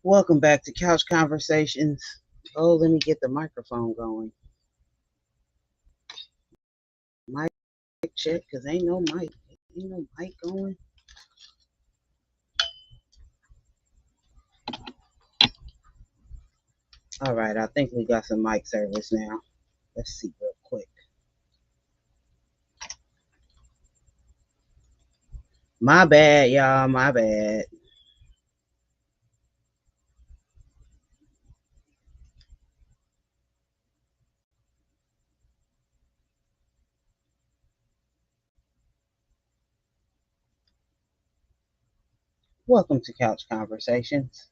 Welcome back to Couch Conversations. Oh, let me get the microphone going. Mic check, because ain't no mic. Ain't no mic going. All right, I think we got some mic service now. Let's see real quick. My bad, y'all. My bad. Welcome to Couch Conversations.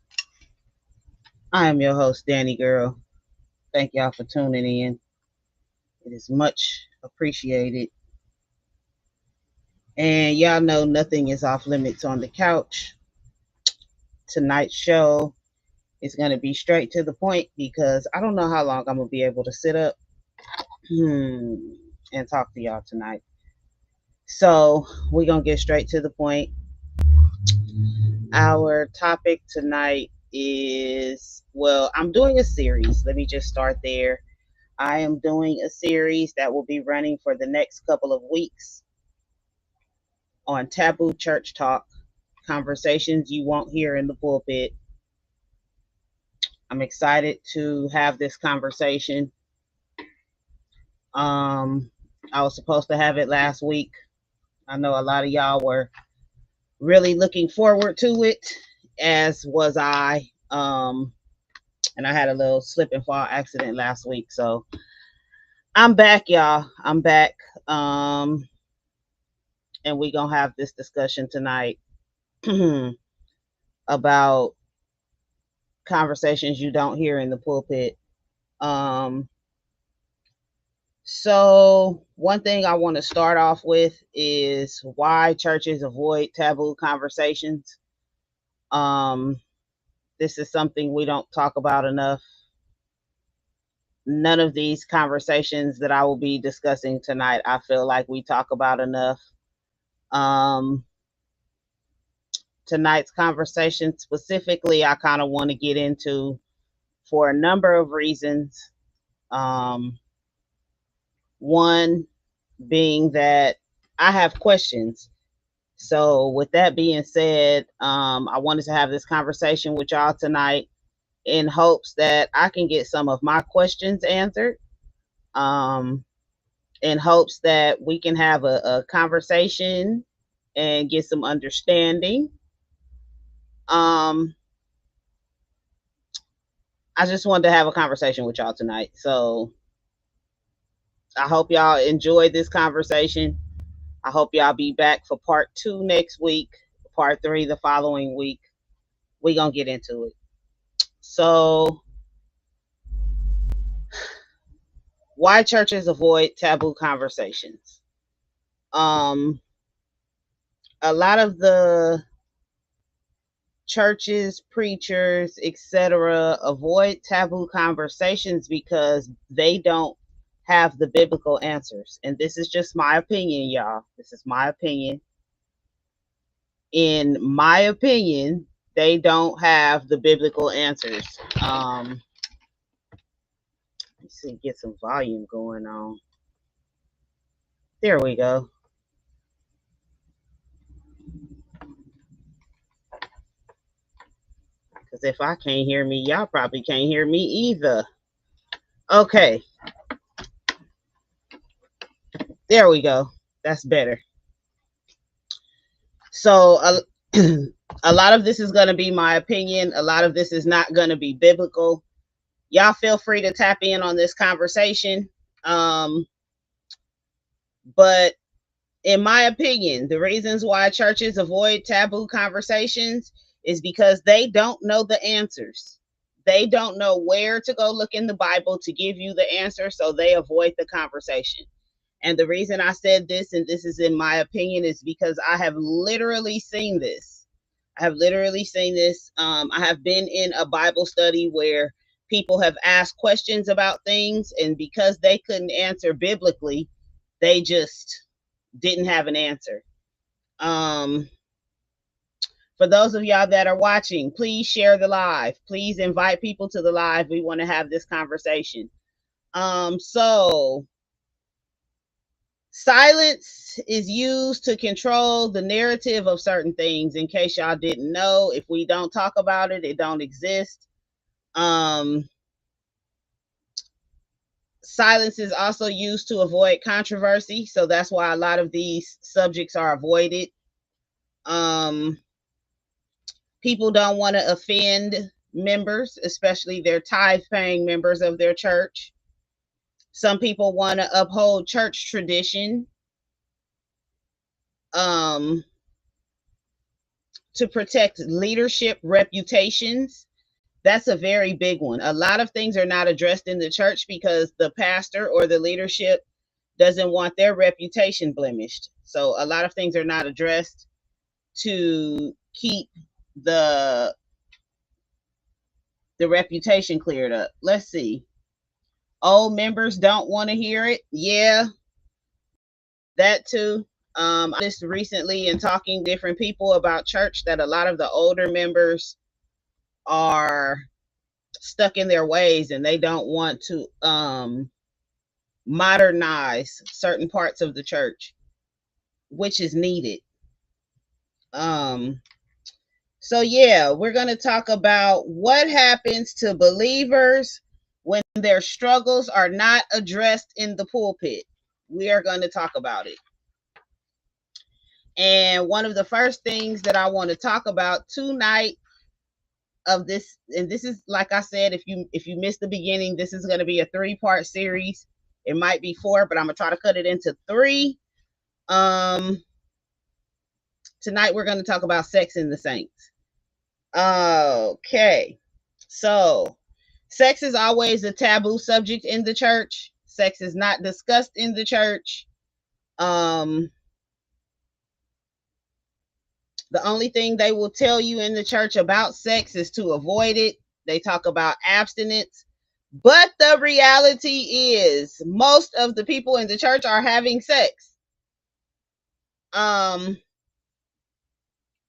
I am your host, Danni Gyrl. Thank y'all for tuning in. It is much appreciated. And y'all know nothing is off limits on the couch. Tonight's show is going to be straight to the point because I don't know how long I'm going to be able to sit up and talk to y'all tonight. So we're going to get straight to the point. Our topic tonight is, well, I'm doing a series. Let me just start there. I am doing a series that will be running for the next couple of weeks on Taboo Church Talk, conversations you won't hear in the pulpit. I'm excited to have this conversation. I was supposed to have it last week. I know a lot of y'all were really looking forward to it, as was I. And I had a little slip and fall accident last week. So I'm back, y'all. I'm back. And we're going to have this discussion tonight about conversations you don't hear in the pulpit. So one thing I want to start off with is why churches avoid taboo conversations. This is something we don't talk about enough. None of these conversations that I will be discussing tonight, I feel like we talk about enough. Tonight's conversation specifically, I kind of want to get into for a number of reasons. One being that I have questions. So with that being said, I wanted to have this conversation with y'all tonight in hopes that I can get some of my questions answered, in hopes that we can have a conversation and get some understanding. I just wanted to have a conversation with y'all tonight. So I hope y'all enjoyed this conversation. I hope y'all be back for part 2 next week, part 3 the following week. We're going to get into it. So, why churches avoid taboo conversations? A lot of the churches, preachers, etc., avoid taboo conversations because they don't have the biblical answers. And this is just my opinion, y'all. This is my opinion. In my opinion, they don't have the biblical answers. Let's see, get some volume going on. There we go. Because if I can't hear me, y'all probably can't hear me either. Okay. There we go. That's better. So a lot of this is going to be my opinion. A lot of this is not going to be biblical. Y'all feel free to tap in on this conversation. But in my opinion, the reasons why churches avoid taboo conversations is because they don't know the answers. They don't know where to go look in the Bible to give you the answer, so they avoid the conversation. And the reason I said this, and this is in my opinion, is because I have literally seen this. I have been in a Bible study where people have asked questions about things, and because they couldn't answer biblically, they just didn't have an answer. For those of y'all that are watching, please share the live. Please invite people to the live. We want to have this conversation. So silence is used to control the narrative of certain things. In case y'all didn't know, if we don't talk about it, it don't exist. Silence is also used to avoid controversy, so that's why a lot of these subjects are avoided. People don't want to offend members, especially their tithe-paying members of their church. Some people want to uphold church tradition to protect leadership reputations. That's a very big one. A lot of things are not addressed in the church because the pastor or the leadership doesn't want their reputation blemished. So a lot of things are not addressed to keep the reputation cleared up. Let's see. Old members don't want to hear it. Yeah, that too. Just recently in talking to different people about church that a lot of the older members are stuck in their ways and they don't want to modernize certain parts of the church, which is needed. So yeah, we're going to talk about what happens to believers when their struggles are not addressed in the pulpit. We are going to talk about it. And one of the first things that I want to talk about tonight of this, and this is, like I said, if you missed the beginning, this is going to be a 3-part series. It might be 4, but I'm going to try to cut it into 3. Tonight we're going to talk about sex in the saints. Okay. So, sex is always a taboo subject in the church. Sex is not discussed in the church. The only thing they will tell you in the church about sex is to avoid it. They talk about abstinence. But the reality is most of the people in the church are having sex.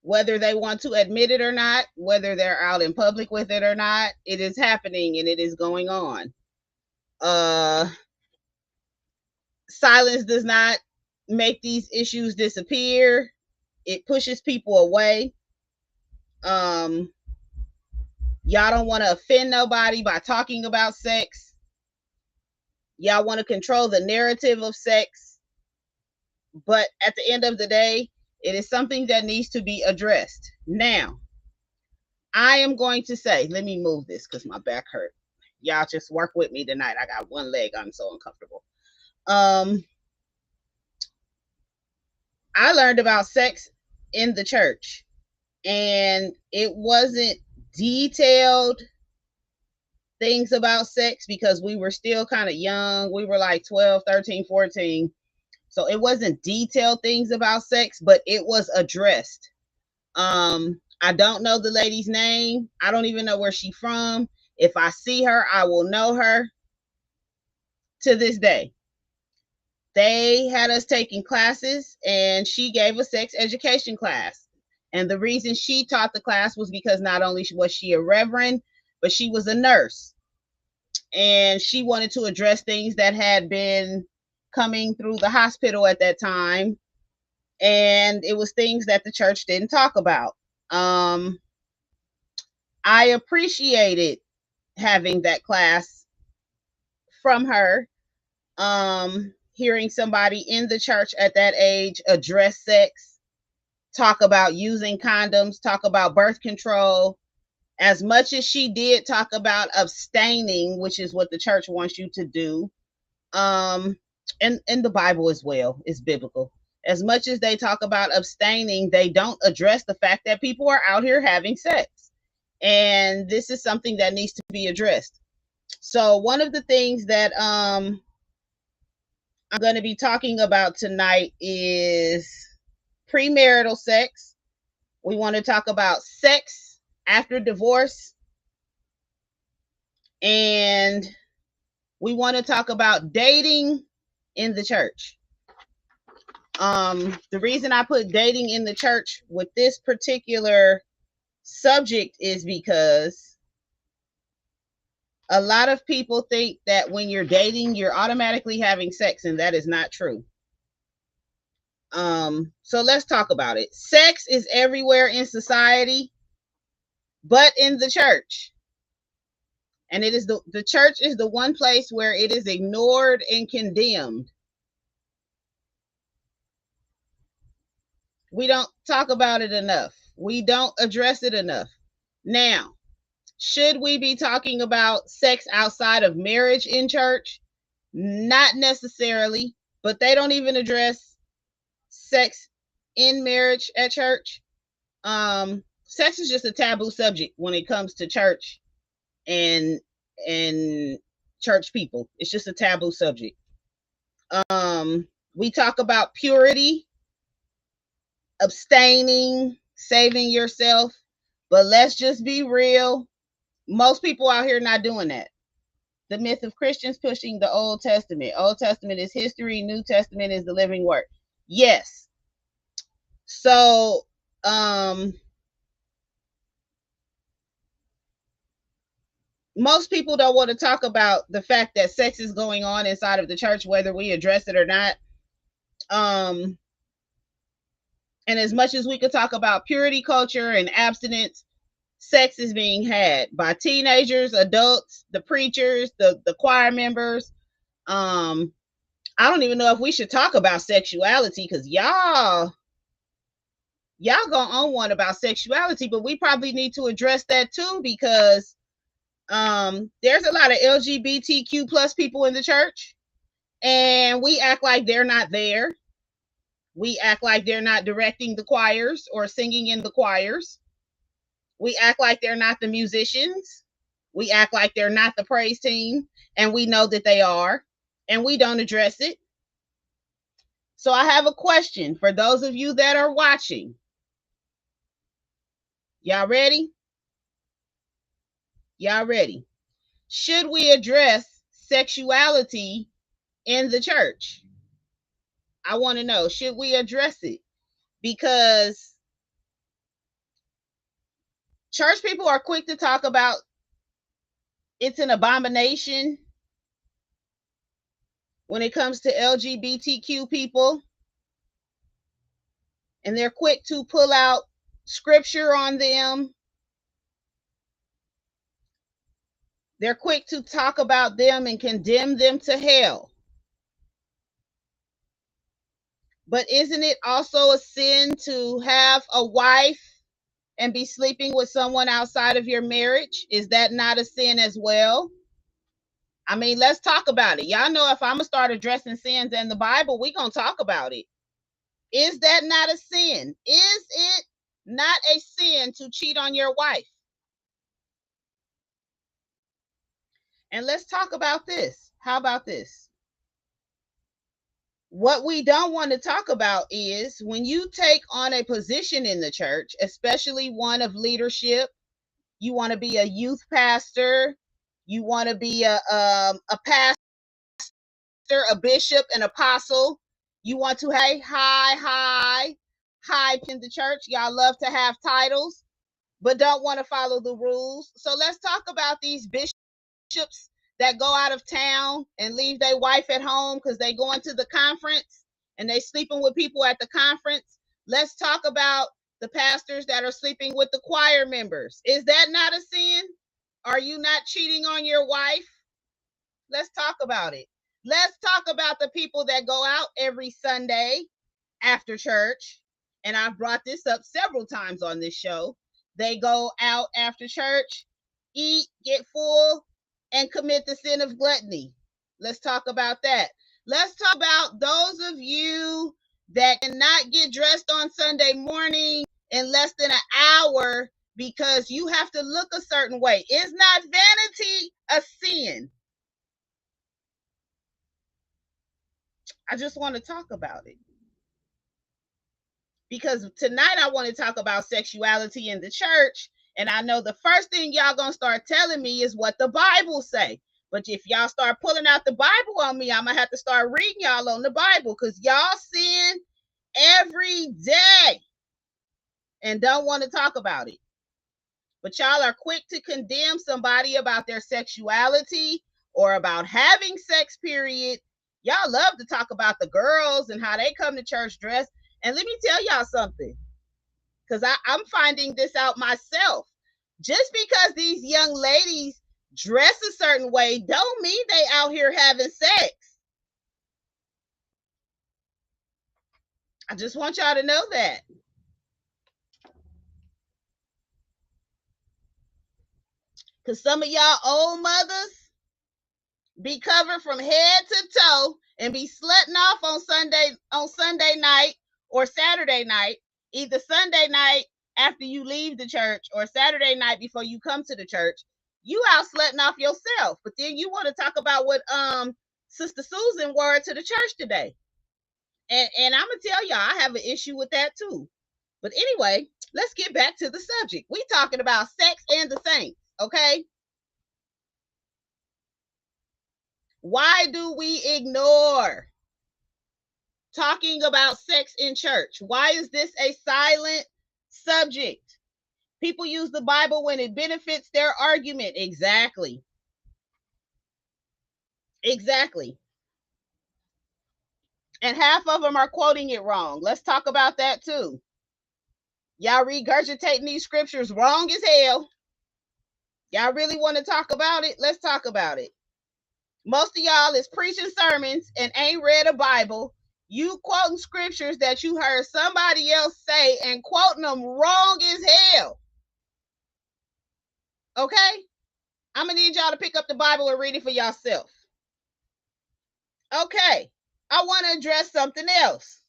Whether they want to admit it or not, whether they're out in public with it or not, it is happening and it is going on. Silence does not make these issues disappear. It pushes people away. Y'all don't want to offend nobody by talking about sex. Y'all want to control the narrative of sex. But at the end of the day, it is something that needs to be addressed. Now, I am going to say, let me move this because my back hurt. Y'all just work with me tonight. I got one leg. I'm so uncomfortable. I learned about sex in the church, and it wasn't detailed things about sex because we were still kind of young. We were like 12, 13, 14. So it wasn't detailed things about sex, but it was addressed. I don't know the lady's name. I don't even know where she's from. If I see her, I will know her to this day. They had us taking classes and she gave a sex education class. And the reason she taught the class was because not only was she a reverend, but she was a nurse. And she wanted to address things that had been coming through the hospital at that time. And it was things that the church didn't talk about. I appreciated having that class from her. Hearing somebody in the church at that age address sex, talk about using condoms, talk about birth control. As much as she did talk about abstaining, which is what the church wants you to do, and the Bible as well is biblical. As much as they talk about abstaining, they don't address the fact that people are out here having sex. And this is something that needs to be addressed. So one of the things that I'm going to be talking about tonight is premarital sex. We want to talk about sex after divorce. And we want to talk about dating in the church. The reason I put dating in the church with this particular subject is because a lot of people think that when you're dating, you're automatically having sex, and that is not true. So let's talk about it. Sex is everywhere in society, but in the church. And it is the church is the one place where it is ignored and condemned. We don't talk about it enough. We don't address it enough. Now, should we be talking about sex outside of marriage in church? Not necessarily, but they don't even address sex in marriage at church. Sex is just a taboo subject when it comes to church and church people. It's just a taboo subject. We talk about purity, abstaining, saving yourself, but let's just be real. Most people out here not doing that. The myth of Christians pushing the Old Testament. Old Testament is history, New Testament is the living word. Yes. So, most people don't want to talk about the fact that sex is going on inside of the church, whether we address it or not. And as much as we could talk about purity culture and abstinence, sex is being had by teenagers, adults, the preachers, the choir members. I don't even know if we should talk about sexuality because y'all gonna own one about sexuality, but we probably need to address that too because there's a lot of LGBTQ plus people in the church, and we act like they're not there. We act like they're not directing the choirs or singing in the choirs. We act like they're not the musicians. We act like they're not the praise team, and we know that they are, and we don't address it. So I have a question for those of you that are watching. Y'all ready? Y'all ready? Should we address sexuality in the church? I want to know, should we address it? Because church people are quick to talk about it's an abomination when it comes to LGBTQ people. And they're quick to pull out scripture on them. They're quick to talk about them and condemn them to hell. But isn't it also a sin to have a wife and be sleeping with someone outside of your marriage? Is that not a sin as well? I mean, let's talk about it. Y'all know if I'm going to start addressing sins in the Bible, we're going to talk about it. Is that not a sin? Is it not a sin to cheat on your wife? And let's talk about this. How about this? What we don't want to talk about is when you take on a position in the church, especially one of leadership, you want to be a youth pastor, you want to be a pastor, a bishop, an apostle, you want to have high in the church. Y'all love to have titles, but don't want to follow the rules. So let's talk about these bishops that go out of town and leave their wife at home because they going to the conference and they sleeping with people at the conference. Let's talk about the pastors that are sleeping with the choir members. Is that not a sin? Are you not cheating on your wife? Let's talk about it. Let's talk about the people that go out every Sunday after church. And I've brought this up several times on this show. They go out after church, eat, get full, and commit the sin of gluttony. Let's talk about that. Let's talk about those of you that cannot get dressed on Sunday morning in less than an hour because you have to look a certain way. Is not vanity a sin? I just want to talk about it. Because tonight I want to talk about sexuality in the church. And I know the first thing y'all gonna start telling me is what the Bible say. But if y'all start pulling out the Bible on me, I'm gonna have to start reading y'all on the Bible because y'all sin every day and don't want to talk about it. but y'all are quick to condemn somebody about their sexuality or about having sex, period. Y'all love to talk about the girls and how they come to church dressed. And let me tell y'all something, because I'm finding this out myself. Just because these young ladies dress a certain way don't mean they out here having sex. I just want y'all to know that. Because some of y'all old mothers be covered from head to toe and be slutting off on Sunday night or Saturday night, either Sunday night after you leave the church or Saturday night before you come to the church. You out slutting off yourself, but then you want to talk about what Sister Susan wore to the church today. And I'm gonna tell y'all, I have an issue with that too. But anyway, let's get back to the subject. We talking about sex and the saints, okay? Why do we ignore talking about sex in church? Why is this a silent subject? People use the Bible when it benefits their argument. Exactly. Exactly. And half of them are quoting it wrong. Let's talk about that too. Y'all regurgitating these scriptures wrong as hell. Y'all really want to talk about it? Let's talk about it. Most of y'all is preaching sermons and ain't read a Bible. You quoting scriptures that you heard somebody else say and quoting them wrong as hell. Okay? I'm going to need y'all to pick up the Bible and read it for yourself. Okay. I want to address something else.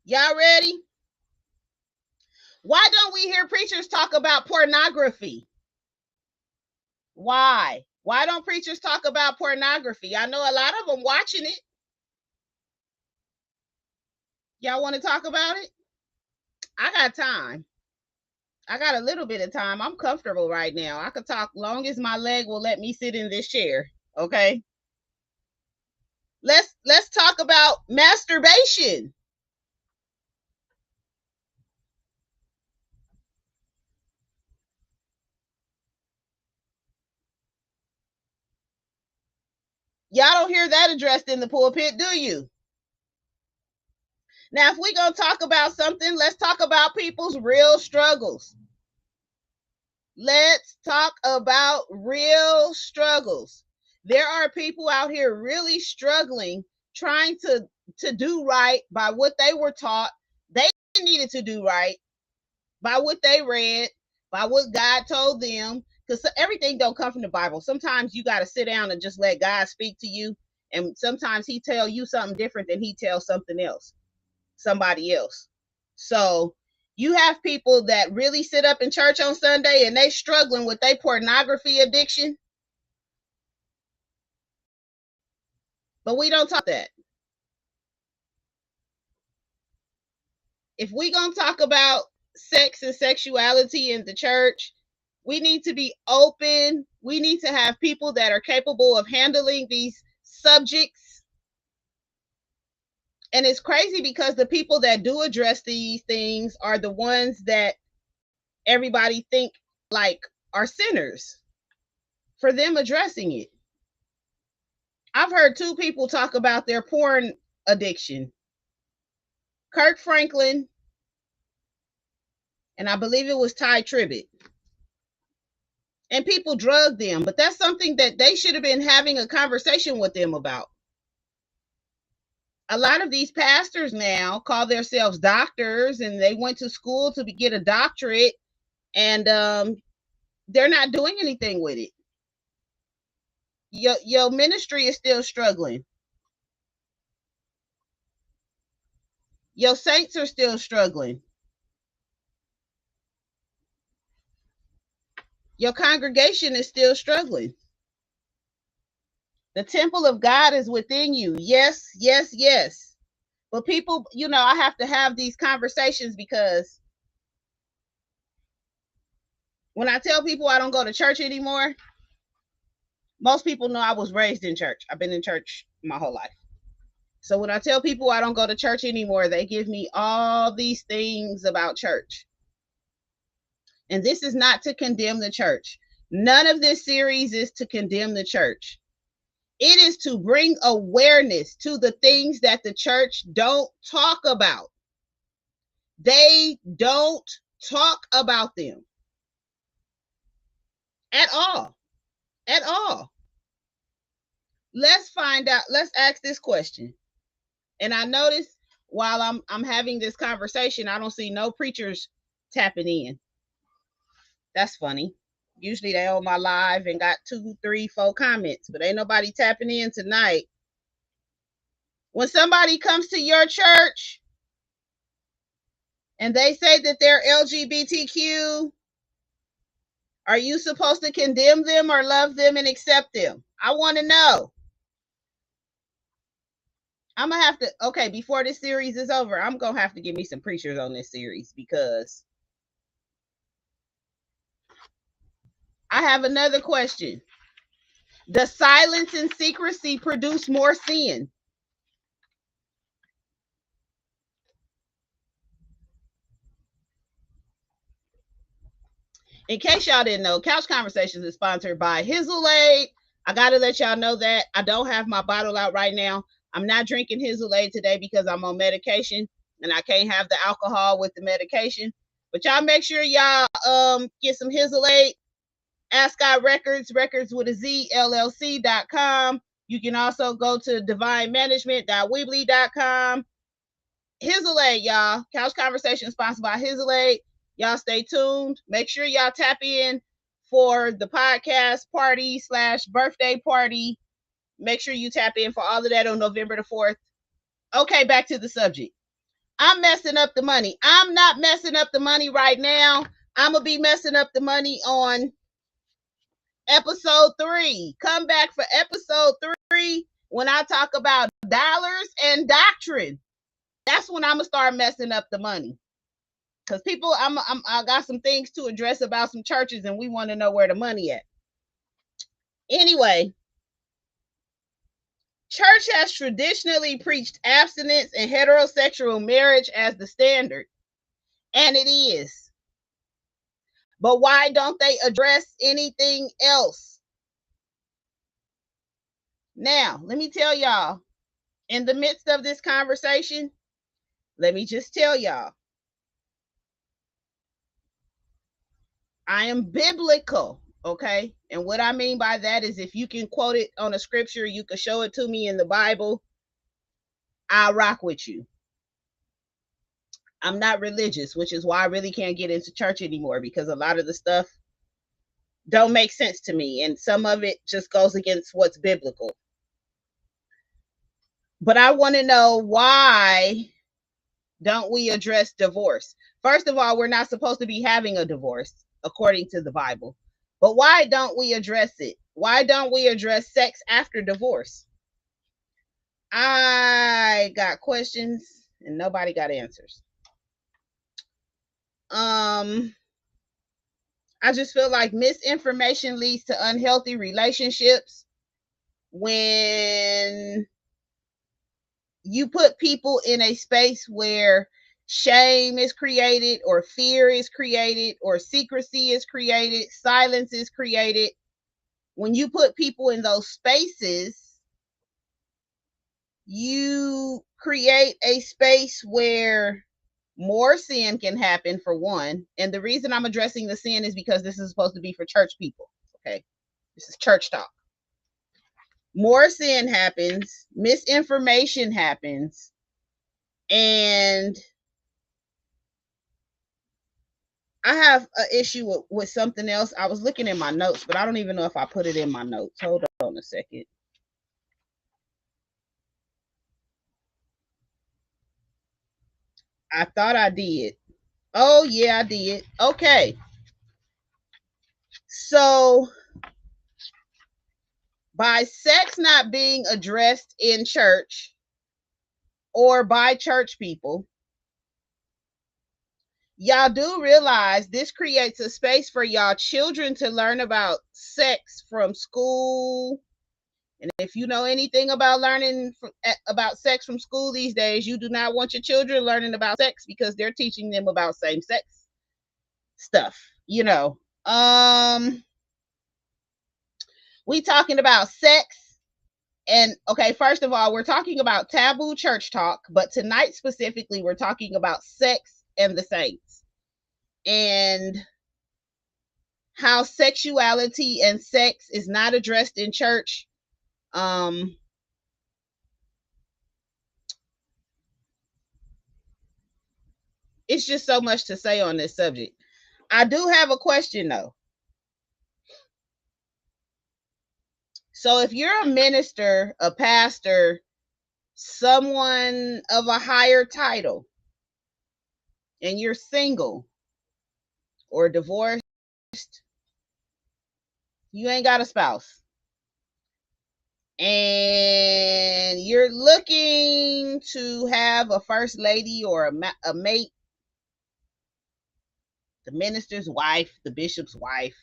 Y'all ready? Why don't we hear preachers talk about pornography? Why? Why don't preachers talk about pornography? I know a lot of them watching it. Y'all want to talk about it? I got time. I got a little bit of time. I'm comfortable right now. I could talk long as my leg will let me sit in this chair. Okay. Let's talk about masturbation. Y'all don't hear that addressed in the pulpit, do you? Now, if we're going to talk about something, let's talk about people's real struggles. Let's talk about real struggles. There are people out here really struggling, trying to do right by what they were taught. They needed to do right by what they read, by what God told them. Because everything don't come from the Bible. Sometimes you got to sit down and just let God speak to you. And sometimes he tell you something different than he tells somebody else. So you have people that really sit up in church on Sunday and they struggling with their pornography addiction. But we don't talk that. If we gonna talk about sex and sexuality in the church, we need to be open. We need to have people that are capable of handling these subjects. And it's crazy because the people that do address these things are the ones that everybody think like are sinners for them addressing it. I've heard two people talk about their porn addiction. Kirk Franklin, and I believe it was Ty Tribbett. And people drug them, but that's something that they should have been having a conversation with them about. A lot of these pastors now call themselves doctors and they went to school to get a doctorate, and they're not doing anything with it. Your ministry is still struggling. Your saints are still struggling. Your congregation is still struggling. The temple of God is within you. Yes, yes, yes. But people, I have to have these conversations because when I tell people I don't go to church anymore, most people know I was raised in church. I've been in church my whole life. So when I tell people I don't go to church anymore, they give me all these things about church. And this is not to condemn the church. None of this series is to condemn the church. It is to bring awareness to the things that the church don't talk about. They don't talk about them at all. At all. Let's find out. Let's ask this question. And I notice while I'm having this conversation, I don't see no preachers tapping in. That's funny. Usually they on my live and got 2, 3, 4 comments, but ain't nobody tapping in tonight. When somebody comes to your church and they say that they're LGBTQ, are you supposed to condemn them or love them and accept them? I want to know. I'm going to have to, okay, before this series is over, I'm going to have to give me some preachers on this series, because I have another question. Does silence and secrecy produce more sin? In case y'all didn't know, Couch Conversations is sponsored by Hazelade. I got to let y'all know that I don't have my bottle out right now. I'm not drinking Hazelade today because I'm on medication and I can't have the alcohol with the medication. But y'all make sure y'all get some Hazelade. Ascot Records, records with a Z, LLC.com. You can also go to divinemanagement.weebly.com. Hazelade, y'all. Couch Conversation sponsored by Hazelade. Y'all stay tuned. Make sure y'all tap in for the podcast party / birthday party. Make sure you tap in for all of that on November the 4th. Okay, back to the subject. I'm messing up the money. I'm not messing up the money right now. I'm going to be messing up the money on episode 3. Come back for episode 3 when I talk about dollars and doctrine. That's when I'm going to start messing up the money. Because people, I got some things to address about some churches and we want to know where the money at. Anyway, church has traditionally preached abstinence and heterosexual marriage as the standard. And it is. But why don't they address anything else? Now, let me tell y'all, in the midst of this conversation, let me just tell y'all, I am biblical, okay? And what I mean by that is if you can quote it on a scripture, you can show it to me in the Bible, I'll rock with you. I'm not religious, which is why I really can't get into church anymore, because a lot of the stuff don't make sense to me. And some of it just goes against what's biblical. But I want to know, why don't we address divorce? First of all, we're not supposed to be having a divorce, according to the Bible. But why don't we address it? Why don't we address sex after divorce? I got questions and nobody got answers. I just feel like misinformation leads to unhealthy relationships. When you put people in a space where shame is created, or fear is created, or secrecy is created, silence is created. When you put people in those spaces, you create a space where more sin can happen, for one. And the reason I'm addressing the sin is because this is supposed to be for church people. Okay. This is church talk. More sin happens, misinformation happens, and I have an issue with something else. I was looking in my notes, but I don't even know if I put it in my notes. Hold on a second. I thought I did. Oh, yeah, I did. Okay. So, by sex not being addressed in church or by church people, y'all do realize this creates a space for y'all children to learn about sex from school, And if you know anything about learning about sex from school these days, you do not want your children learning about sex because they're teaching them about same sex stuff. You know, we talking about sex. And okay, first of all, we're talking about taboo church talk, but tonight specifically, we're talking about sex and the saints and how sexuality and sex is not addressed in church. It's just so much to say on this subject. I do have a question though. So if you're a minister, a pastor, someone of a higher title, and you're single or divorced, you ain't got a spouse, and you're looking to have a first lady or a mate, the minister's wife, the bishop's wife,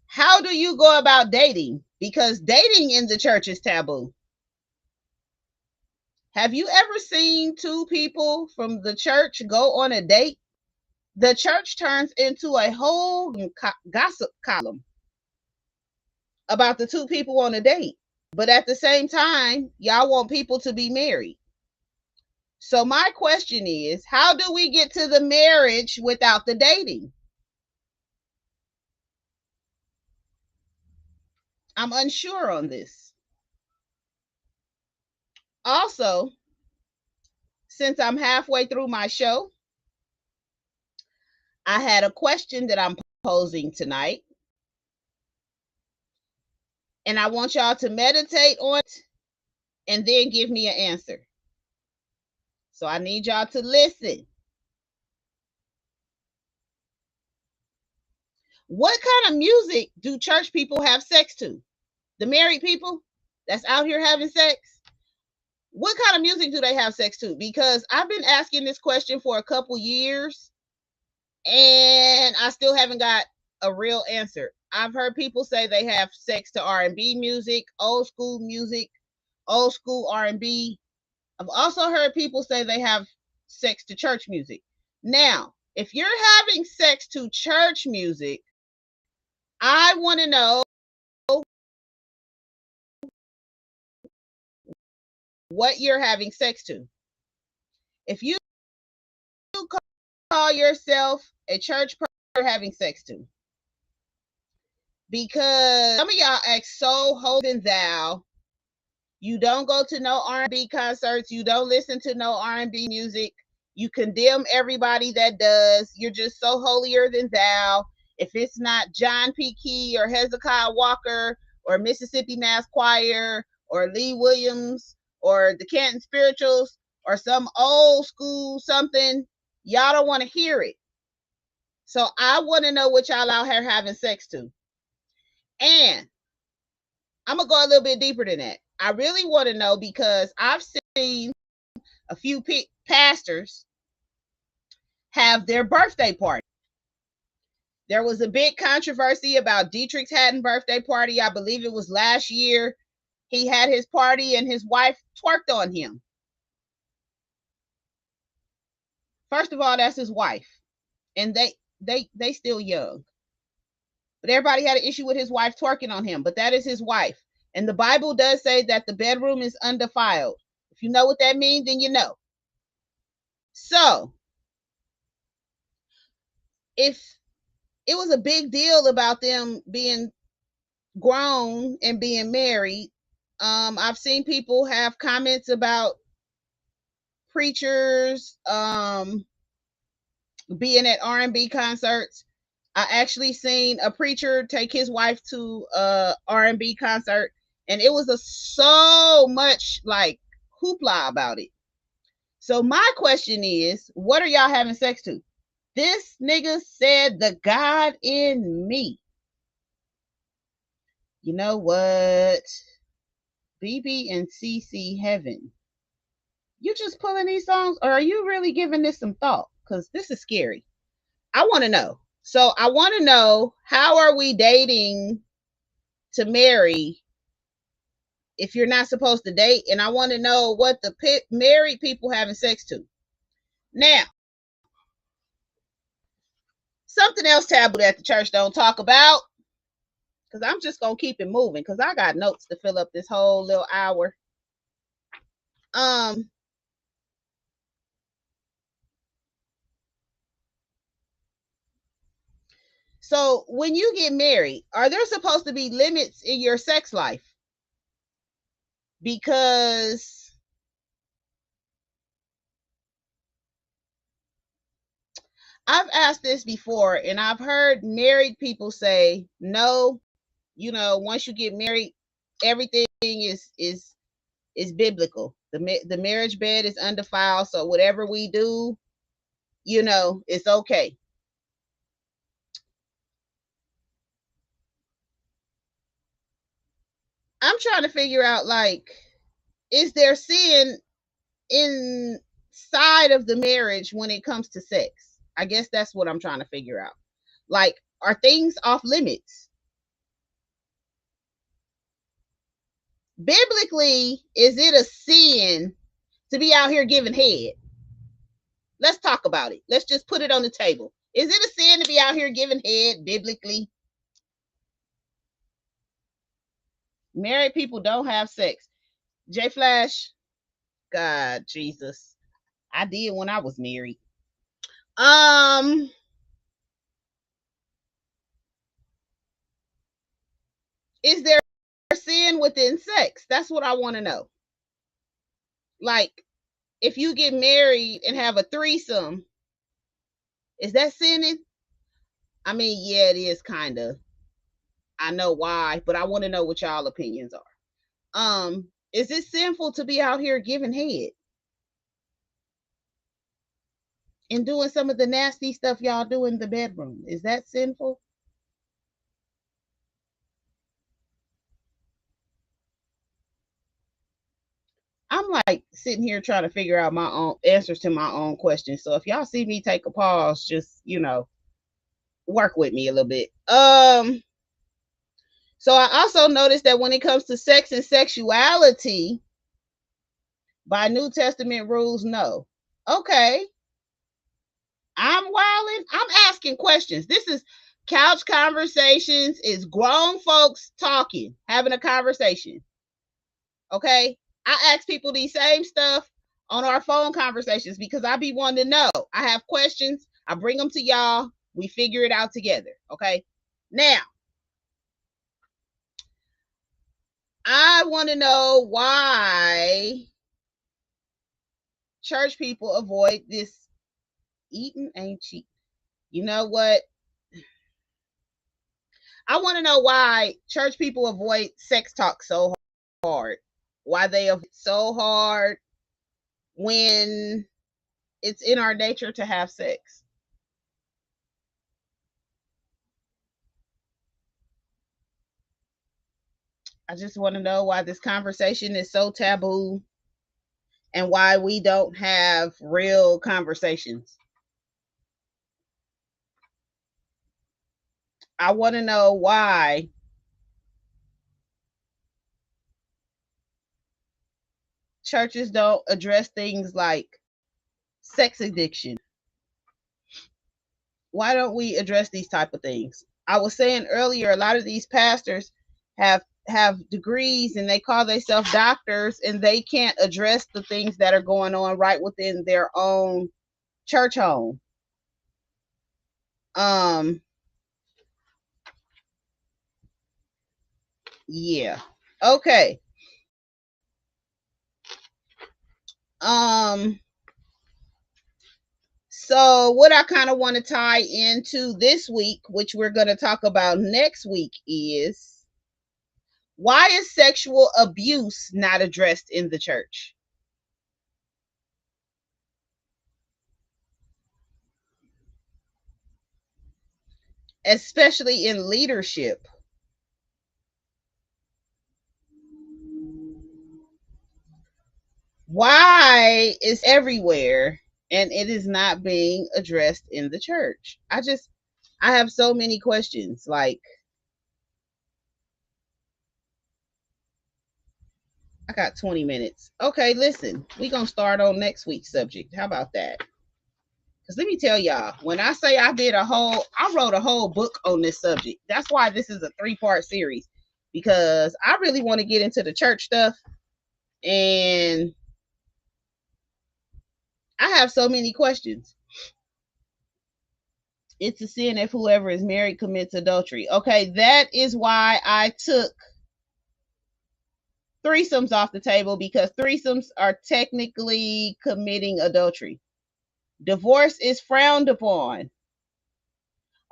how do you go about dating? Because dating in the church is taboo. Have you ever seen two people from the church go on a date? The church turns into a whole gossip column about the two people on a date. But at the same time, y'all want people to be married. So my question is, how do we get to the marriage without the dating? I'm unsure on this. Also, since I'm halfway through my show, I had a question that I'm posing tonight. And I want y'all to meditate on it and then give me an answer. So I need y'all to listen. What kind of music do church people have sex to? The married people that's out here having sex? What kind of music do they have sex to? Because I've been asking this question for a couple years and I still haven't got a real answer. I've heard people say they have sex to R&B music, old school R&B. I've also heard people say they have sex to church music. Now, if you're having sex to church music, I want to know what you're having sex to. If you call yourself a church person, you're having sex to. Because some of y'all act so holy and thou. You don't go to no R&B concerts. You don't listen to no R&B music. You condemn everybody that does. You're just so holier than thou. If it's not John P. Key or Hezekiah Walker or Mississippi Mass Choir or Lee Williams or the Canton Spirituals or some old school something, y'all don't want to hear it. So I want to know what y'all out here having sex to. And I'm going to go a little bit deeper than that. I really want to know because I've seen a few pastors have their birthday party. There was a big controversy about Dietrich Haddon's birthday party. I believe it was last year. He had his party and his wife twerked on him. First of all, that's his wife. And they still young. But everybody had an issue with his wife twerking on him. But that is his wife. And the Bible does say that the bedroom is undefiled. If you know what that means, then you know. So, if it was a big deal about them being grown and being married, I've seen people have comments about preachers being at R&B concerts. I actually seen a preacher take his wife to a R&B concert, and it was so much like hoopla about it. So my question is, what are y'all having sex to? This nigga said the God in me. You know what? BB and CC Heaven. You just pulling these songs, or are you really giving this some thought? Because this is scary. I want to know. So I want to know, how are we dating to marry if you're not supposed to date, and I want to know what the married people having sex to. Now, something else taboo that the church don't talk about, because I'm just gonna keep it moving because I got notes to fill up this whole little hour. So when you get married, are there supposed to be limits in your sex life? Because I've asked this before and I've heard married people say, no, once you get married, everything is biblical. The marriage bed is undefiled, so whatever we do, it's okay. I'm trying to figure out, like, is there sin inside of the marriage when it comes to sex? I guess that's what I'm trying to figure out. Like, are things off limits? Biblically, is it a sin to be out here giving head? Let's talk about it. Let's just put it on the table. Is it a sin to be out here giving head biblically? Married people don't have sex. J Flash, God, Jesus. I did when I was married. Is there sin within sex? That's what I want to know. Like, if you get married and have a threesome, is that sinning? I mean, yeah, it is kind of. I know why, but I want to know what y'all opinions are. Is it sinful to be out here giving head and doing some of the nasty stuff y'all do in the bedroom? Is that sinful? I'm like sitting here trying to figure out my own answers to my own questions. So if y'all see me take a pause, just work with me a little bit. So I also noticed that when it comes to sex and sexuality, by New Testament rules, no. Okay. I'm wilding. I'm asking questions. This is couch conversations, is grown folks talking, having a conversation. Okay. I ask people these same stuff on our phone conversations because I be wanting to know. I have questions. I bring them to y'all. We figure it out together. Okay. Now, I want to know why church people avoid this. Eating ain't cheap. You know what? I want to know why church people avoid sex talk so hard. Why they avoid so hard when it's in our nature to have sex. I just want to know why this conversation is so taboo and why we don't have real conversations. I want to know why churches don't address things like sex addiction. Why don't we address these type of things? I was saying earlier, a lot of these pastors have degrees and they call themselves doctors, and they can't address the things that are going on right within their own church home. Yeah. Okay. So what I kind of want to tie into this week, which we're going to talk about next week, is why is sexual abuse not addressed in the church? Especially in leadership. Why is everywhere and it is not being addressed in the church? I have so many questions. Like, I got 20 minutes. Okay, listen, we gonna start on next week's subject. How about that? Because let me tell y'all, when I say I wrote a whole book on this subject. That's why this is a 3-part series. Because I really want to get into the church stuff. And I have so many questions. It's a sin if whoever is married commits adultery. Okay, that is why I took threesomes off the table, because threesomes are technically committing adultery. Divorce is frowned upon.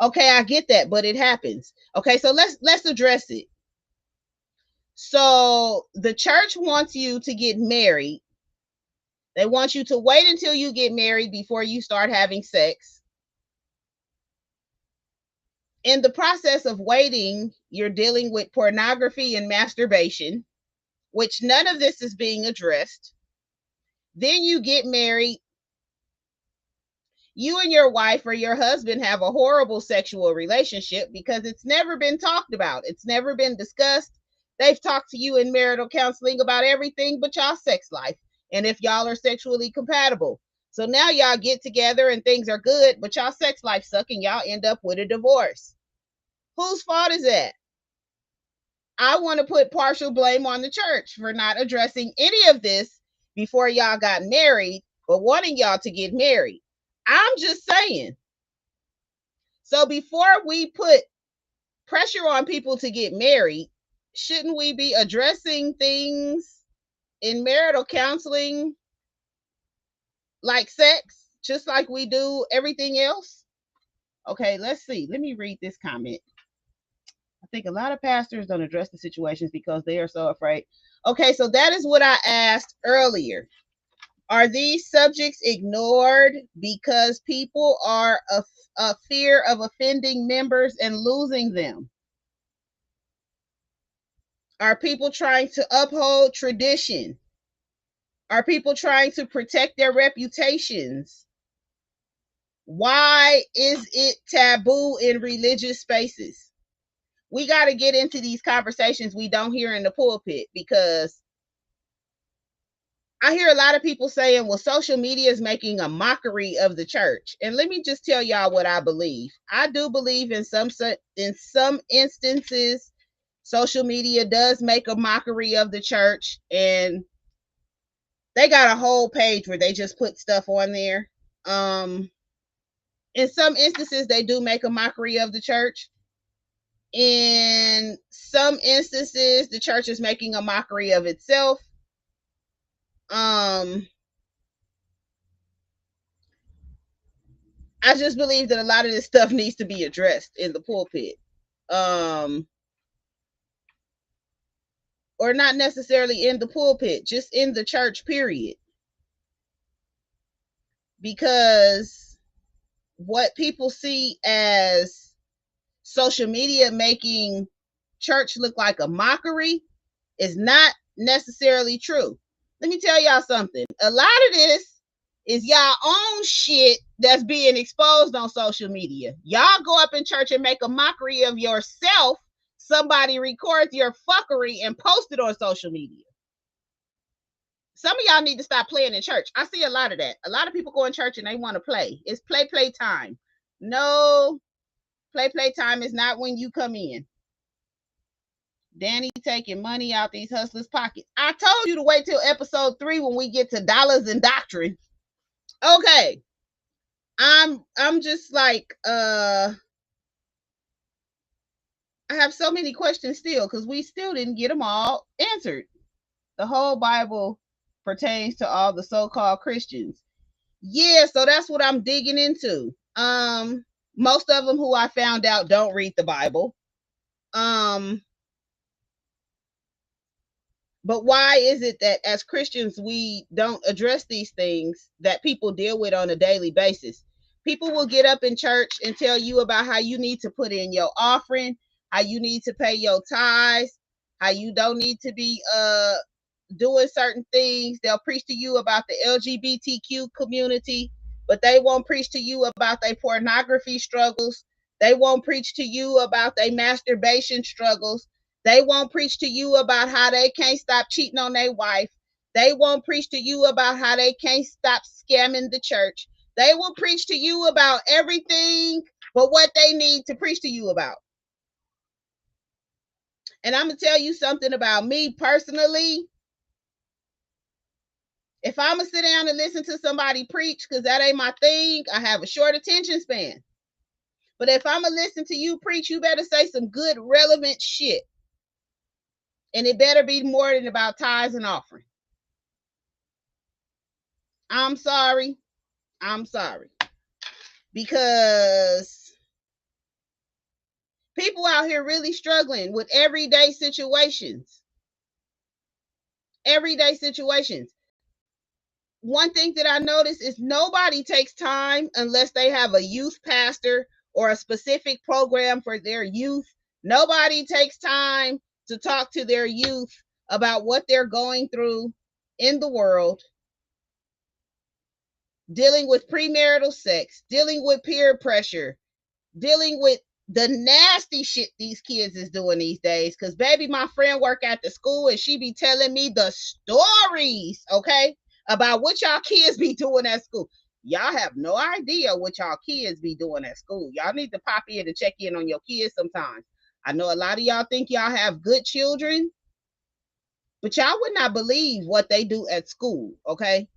Okay, I get that, but it happens. Okay, so let's address it. So the church wants you to get married. They want you to wait until you get married before you start having sex. In the process of waiting, you're dealing with pornography and masturbation, which none of this is being addressed. Then you get married. You and your wife or your husband have a horrible sexual relationship because it's never been talked about. It's never been discussed. They've talked to you in marital counseling about everything but y'all sex life and if y'all are sexually compatible. So now y'all get together and things are good, but y'all sex life suck and y'all end up with a divorce. Whose fault is that? I want to put partial blame on the church for not addressing any of this before y'all got married, but wanting y'all to get married. I'm just saying. So before we put pressure on people to get married, shouldn't we be addressing things in marital counseling like sex, just like we do everything else? Okay, let's see. Let me read this comment. I think a lot of pastors don't address the situations because they are so afraid. Okay, so that is what I asked earlier. Are these subjects ignored because people are a fear of offending members and losing them? Are people trying to uphold tradition? Are people trying to protect their reputations? Why is it taboo in religious spaces? We got to get into these conversations we don't hear in the pulpit, because I hear a lot of people saying, well, social media is making a mockery of the church. And let me just tell y'all what I believe. I do believe in some instances, social media does make a mockery of the church, and they got a whole page where they just put stuff on there. In some instances, they do make a mockery of the church. In some instances, the church is making a mockery of itself. I just believe that a lot of this stuff needs to be addressed in the pulpit. Or not necessarily in the pulpit, just in the church, period. Because what people see as social media making church look like a mockery is not necessarily true. Let me tell y'all something. A lot of this is y'all own shit that's being exposed on social media. Y'all go up in church and make a mockery of yourself. Somebody records your fuckery and post it on social media. Some of y'all need to stop playing in church. I see a lot of that. A lot of people go in church and they want to play. It's play time. No, play time is not when you come in. Danny taking money out these hustlers' pockets. I told you to wait till episode 3 when we get to dollars and doctrine. Okay. I'm just like I have so many questions still, because we still didn't get them all answered. The whole Bible pertains to all the so-called Christians. Yeah, so that's what I'm digging into. Most of them who I found out don't read the Bible. But why is it that as Christians we don't address these things that people deal with on a daily basis? People will get up in church and tell you about how you need to put in your offering, how you need to pay your tithes, how you don't need to be doing certain things. They'll preach to you about the LGBTQ community, but they won't preach to you about their pornography struggles. They won't preach to you about their masturbation struggles. They won't preach to you about how they can't stop cheating on their wife. They won't preach to you about how they can't stop scamming the church. They will preach to you about everything but what they need to preach to you about. And I'm going to tell you something about me personally. If I'm going to sit down and listen to somebody preach, because that ain't my thing, I have a short attention span. But if I'm going to listen to you preach, you better say some good, relevant shit. And it better be more than about tithes and offering. I'm sorry. I'm sorry. Because people out here really struggling with everyday situations. Everyday situations. One thing that I notice is nobody takes time unless they have a youth pastor or a specific program for their youth. Nobody takes time to talk to their youth about what they're going through in the world, dealing with premarital sex, dealing with peer pressure, dealing with the nasty shit these kids is doing these days. Because baby, my friend work at the school and she be telling me the stories, okay, about what y'all kids be doing at school. Y'all have no idea what y'all kids be doing at school. Y'all need to pop in and check in on your kids sometimes. I know a lot of y'all think y'all have good children, but y'all would not believe what they do at school, okay?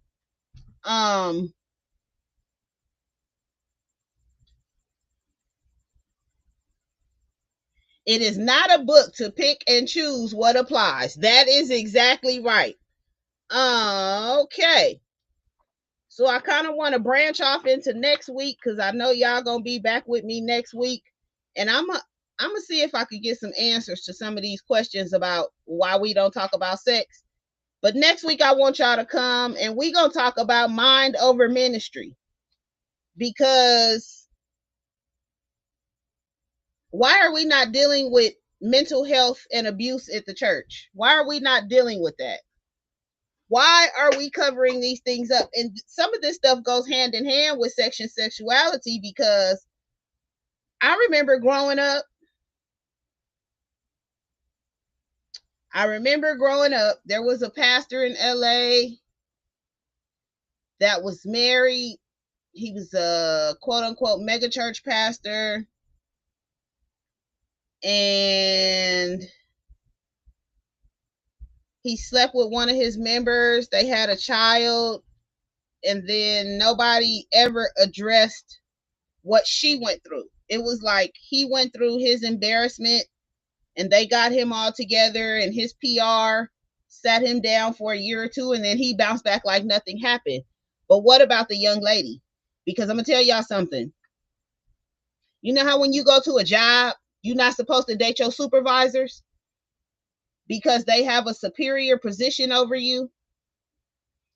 It is not a book to pick and choose what applies. That is exactly right. Okay. So I kind of want to branch off into next week because I know y'all gonna be back with me next week, and I'm gonna see if I could get some answers to some of these questions about why we don't talk about sex. But next week I want y'all to come and we gonna talk about mind over ministry, because why are we not dealing with mental health and abuse at the church? Why are we not dealing with that? Why are we covering these things up? And some of this stuff goes hand in hand with sexuality, because I remember growing up. There was a pastor in LA that was married. He was a quote unquote mega church pastor. And he slept with one of his members. They had a child. And then nobody ever addressed what she went through. It was like he went through his embarrassment and they got him all together, and his PR sat him down for a year or two, and then he bounced back like nothing happened. But what about the young lady? Because I'm going to tell y'all something. You know how when you go to a job, you're not supposed to date your supervisors because they have a superior position over you?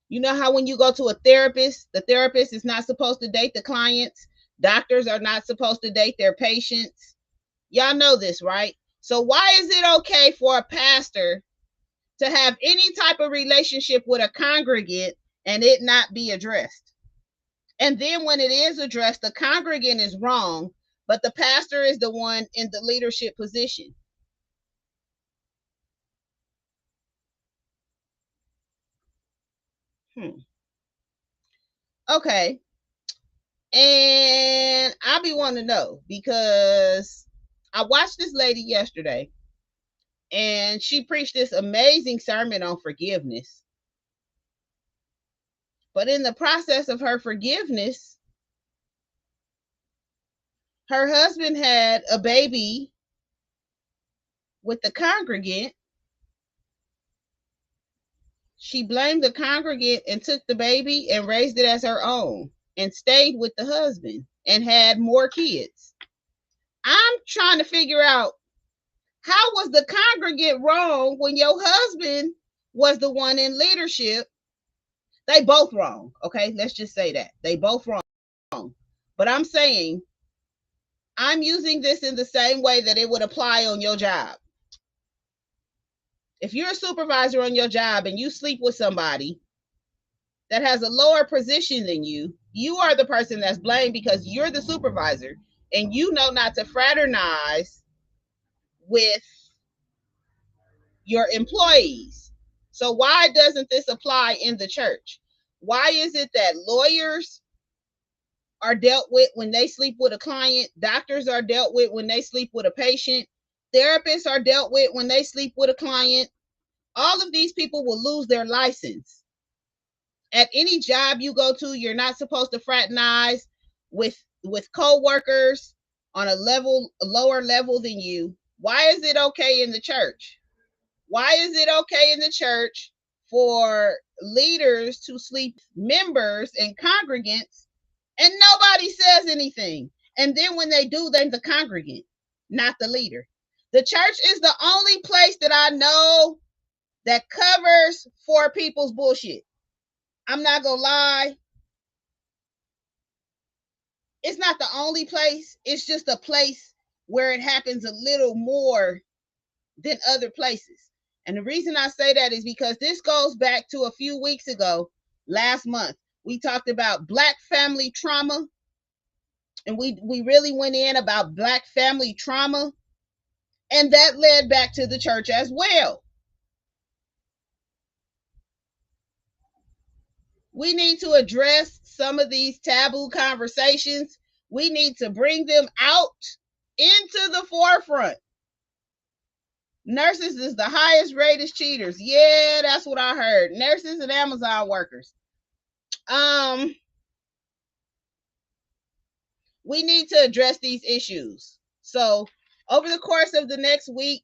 You know how when you go to a therapist, the therapist is not supposed to date the clients? Doctors are not supposed to date their patients? Y'all know this, right? So why is it okay for a pastor to have any type of relationship with a congregant and it not be addressed? And then when it is addressed, the congregant is wrong, but the pastor is the one in the leadership position. Okay. And I be wanting to know, because I watched this lady yesterday and she preached this amazing sermon on forgiveness. But in the process of her forgiveness, her husband had a baby with the congregant. She blamed the congregant and took the baby and raised it as her own and stayed with the husband and had more kids. I'm trying to figure out, how was the congregant wrong when your husband was the one in leadership? They both wrong. Okay, let's just say that. They both wrong. But I'm saying, I'm using this in the same way that it would apply on your job. If you're a supervisor on your job and you sleep with somebody that has a lower position than you, you are the person that's blamed because you're the supervisor and you know not to fraternize with your employees. So why doesn't this apply in the church? Why is it that lawyers are dealt with when they sleep with a client, doctors are dealt with when they sleep with a patient, therapists are dealt with when they sleep with a client? All of these people will lose their license. At any job you go to, you're not supposed to fraternize with co-workers on a lower level than you. Why is it okay in the church? Why is it okay in the church for leaders to sleep with members and congregants and nobody says anything? And then when they do, they're the congregant, not the leader. The church is the only place that I know that covers for people's bullshit. I'm not gonna lie. It's not the only place. It's just a place where it happens a little more than other places. And the reason I say that is because this goes back to a few weeks ago, last month. We talked about Black family trauma, and we really went in about Black family trauma, and that led back to the church as well. We need to address some of these taboo conversations. We need to bring them out into the forefront. Nurses is the highest rated cheaters. Yeah, that's what I heard. Nurses and Amazon workers. We need to address these issues. So over the course of the next week,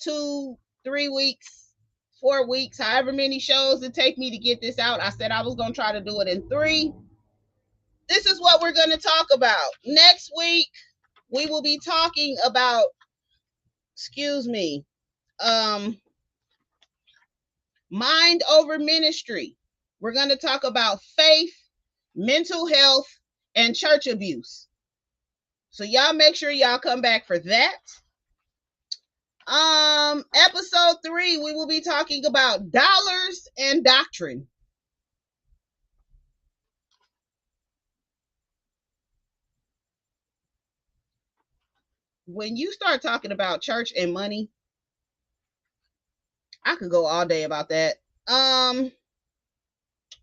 2, 3 weeks, 4 weeks, however many shows it take me to get this out, I said I was going to try to do it in 3. This is what we're going to talk about. Next week, we will be talking about, mind over ministry. We're going to talk about faith, mental health, and church abuse. So y'all make sure y'all come back for that. Episode 3, we will be talking about dollars and doctrine. When you start talking about church and money, I could go all day about that.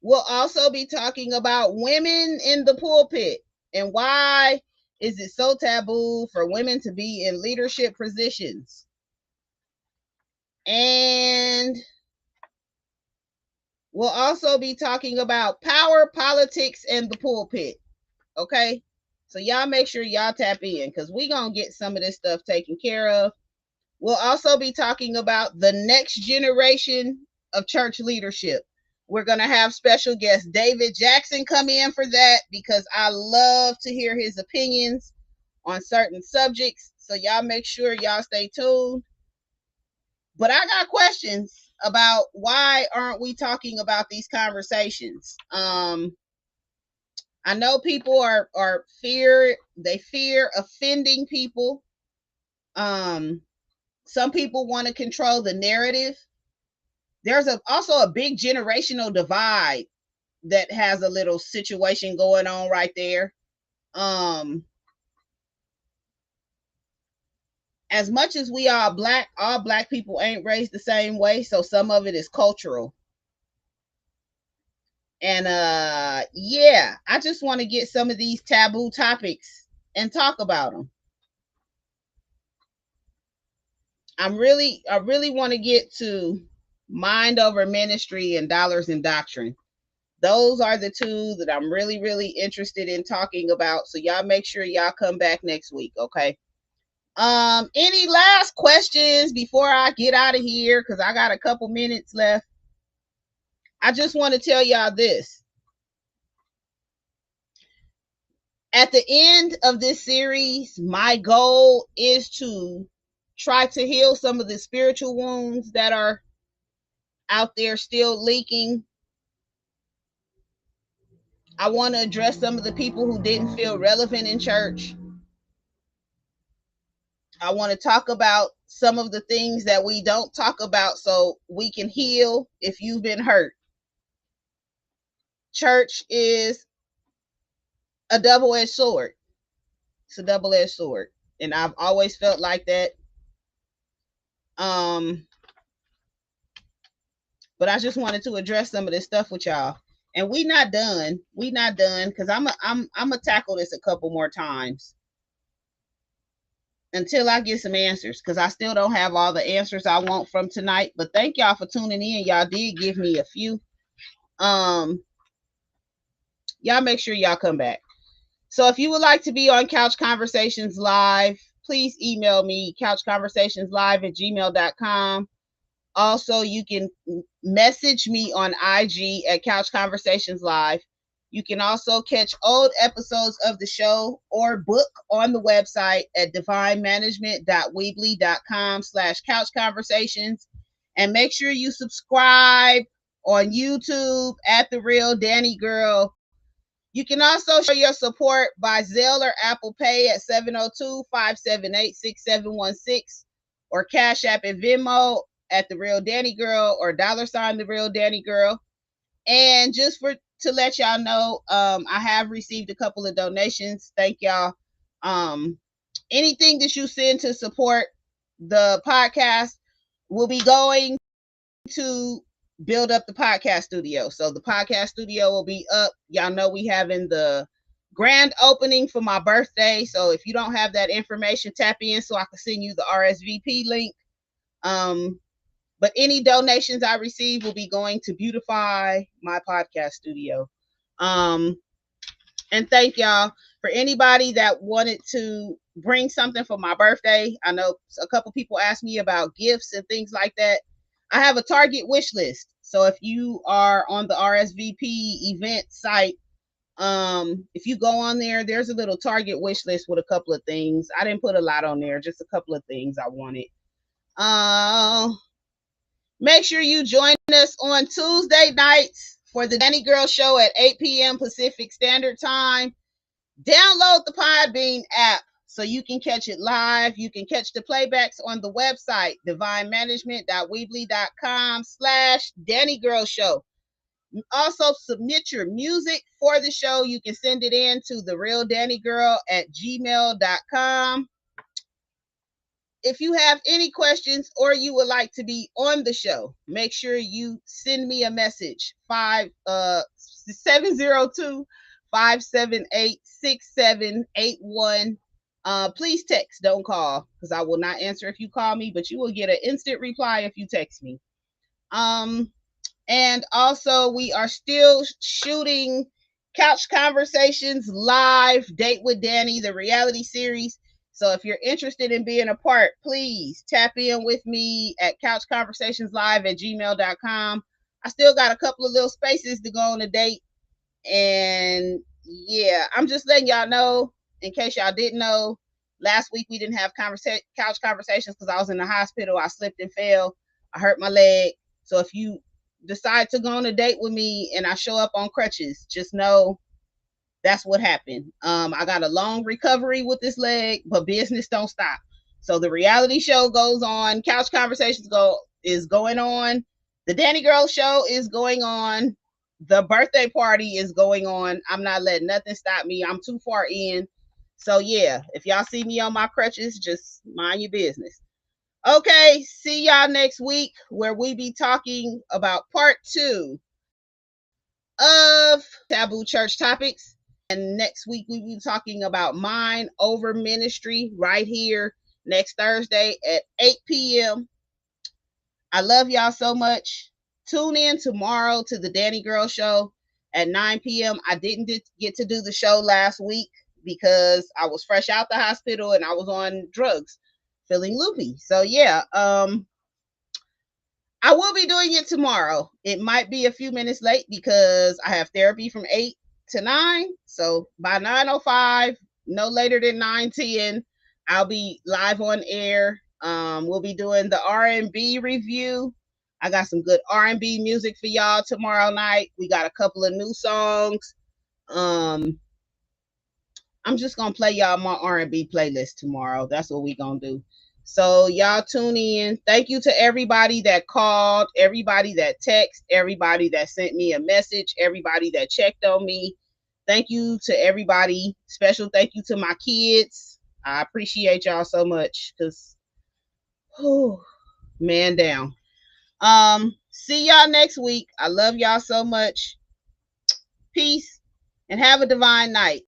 We'll also be talking about women in the pulpit and why is it so taboo for women to be in leadership positions. And we'll also be talking about power, politics, and the pulpit. Okay? So y'all make sure y'all tap in because we're going to get some of this stuff taken care of. We'll also be talking about the next generation of church leadership. We're going to have special guest David Jackson come in for that because I love to hear his opinions on certain subjects. So y'all make sure y'all stay tuned. But I got questions about why aren't we talking about these conversations? I know people are fear offending people. Some people want to control the narrative. There's also a big generational divide that has a little situation going on right there. As much as we are black, all black people ain't raised the same way, so some of it is cultural. And yeah, I just want to get some of these taboo topics and talk about them. I really want to get to mind over ministry and dollars and doctrine. Those are the two that I'm really, really interested in talking about. So y'all make sure y'all come back next week, okay? Any last questions before I get out of here? Because I got a couple minutes left. I just want to tell y'all this. At the end of this series, my goal is to try to heal some of the spiritual wounds that are out there still leaking. I want to address some of the people who didn't feel relevant in church. I want to talk about some of the things that we don't talk about so we can heal if you've been hurt. Church is a double-edged sword. It's a double-edged sword. And I've always felt like that. But I just wanted to address some of this stuff with y'all. And we not done. We not done because I'm gonna tackle this a couple more times until I get some answers, because I still don't have all the answers I want from tonight. But thank y'all for tuning in. Y'all did give me a few. Y'all make sure y'all come back. So if you would like to be on Couch Conversations Live, please email me, couchconversationslive@gmail.com. Also, you can message me on IG at Couch Conversations Live. You can also catch old episodes of the show or book on the website at divinemanagement.weebly.com/couch conversations. And make sure you subscribe on YouTube at The Real Danni Gyrl. You can also show your support by Zelle or Apple Pay at 702-578-6716 or Cash App and Venmo at The Real Danni Gyrl or $ The Real Danni Gyrl. And just to let y'all know, I have received a couple of donations. Thank y'all. Anything that you send to support the podcast will be going to build up the podcast studio. So the podcast studio will be up. Y'all know we having the grand opening for my birthday. So if you don't have that information, tap in so I can send you the RSVP link. But any donations I receive will be going to beautify my podcast studio. And thank y'all. For anybody that wanted to bring something for my birthday, I know a couple people asked me about gifts and things like that. I have a Target wish list. So if you are on the RSVP event site, if you go on there, there's a little Target wish list with a couple of things. I didn't put a lot on there, just a couple of things I wanted. Make sure you join us on Tuesday nights for the Danni Gyrl Show at 8 p.m. Pacific Standard Time. Download the Podbean app so you can catch it live. You can catch the playbacks on the website, divinemanagement.weebly.com/Danni Gyrl Show. Also, submit your music for the show. You can send it in to therealdannigirl@gmail.com. If you have any questions or you would like to be on the show, make sure you send me a message. 702-578-6781. Please text, don't call, because I will not answer if you call me, but you will get an instant reply if you text me. And also, we are still shooting Couch Conversations Live, Date with Danni, the reality series. So if you're interested in being a part, please tap in with me at couchconversationslive@gmail.com. I still got a couple of little spaces to go on a date. And yeah, I'm just letting y'all know, in case y'all didn't know, last week we didn't have couch conversations because I was in the hospital. I slipped and fell. I hurt my leg. So if you decide to go on a date with me and I show up on crutches, just know that's what happened. I got a long recovery with this leg, but business don't stop. So the reality show goes on. Couch Conversations is going on. The Danni Gyrl Show is going on. The birthday party is going on. I'm not letting nothing stop me. I'm too far in. So yeah, if y'all see me on my crutches, just mind your business. Okay, see y'all next week where we be talking about part 2 of Taboo Church Topics. And next week, we will be talking about mind over ministry right here next Thursday at 8 p.m. I love y'all so much. Tune in tomorrow to the Danni Gyrl Show at 9 p.m. I didn't get to do the show last week because I was fresh out the hospital and I was on drugs, feeling loopy. So yeah, I will be doing it tomorrow. It might be a few minutes late because I have therapy from 8 to 9. So by 9:05, no later than 9:10, I'll be live on air. We'll be doing the R&B review. I got some good R&B music for y'all tomorrow night. We got a couple of new songs. I'm just gonna play y'all my R&B playlist tomorrow. That's what we gonna do. So y'all tune in. Thank you to everybody that called, everybody that texted, everybody that sent me a message, everybody that checked on me. Thank you to everybody. Special thank you to my kids. I appreciate y'all so much because, man down. See y'all next week. I love y'all so much. Peace and have a divine night.